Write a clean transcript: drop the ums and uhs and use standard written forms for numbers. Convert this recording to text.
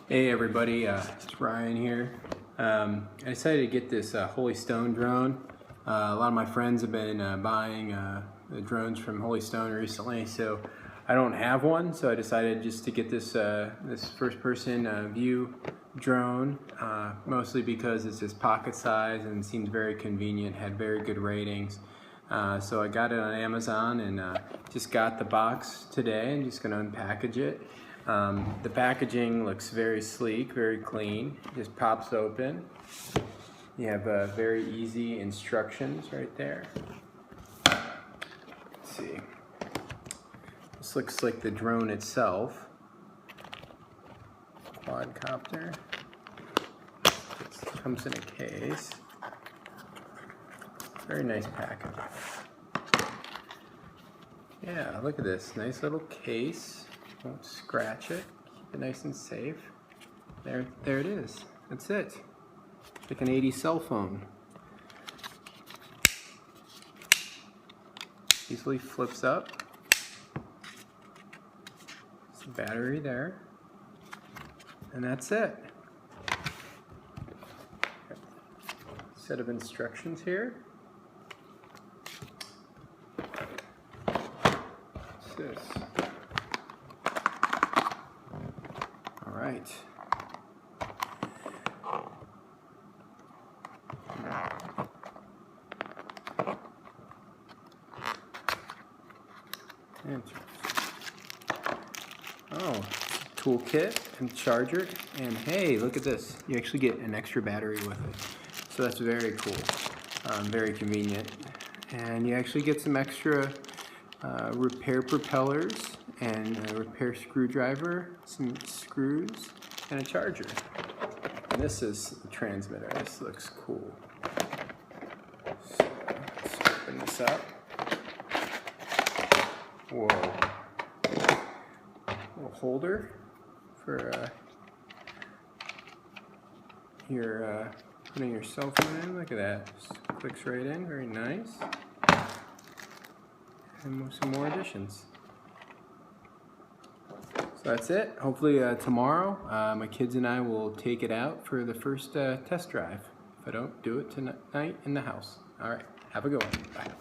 Hey everybody, it's Ryan here. I decided to get this HolyStone drone. A lot of my friends have been buying the drones from HolyStone recently, so I don't have one, so I decided just to get this this first-person view drone, mostly because it's just pocket size and seems very convenient, had very good ratings. So I got it on Amazon and just got the box today. I'm just going to unpackage it. The packaging looks very sleek, very clean. Just pops open. You have very easy instructions right there. Let's see. This looks like the drone itself. Quadcopter. It comes in a case. Very nice package. Yeah, look at this. Nice little case. Won't scratch it. Keep it nice and safe. There it is. That's it. Like an 80s cell phone. Easily flips up. There's a battery there. And that's it. Set of instructions here. What's this? All right. Oh, toolkit and charger, and hey, look at this. You actually get an extra battery with it. So that's very cool, very convenient. And you actually get some extra repair propellers and a repair screwdriver, some screws, and a charger. And this is the transmitter. This looks cool. So let's open this up. Whoa. Little holder for your putting your cell phone in. Look at that. Just clicks right in. Very nice. And some more additions. So that's it. Hopefully tomorrow my kids and I will take it out for the first test drive. If I don't do it tonight in the house. All right. Have a good one. Bye.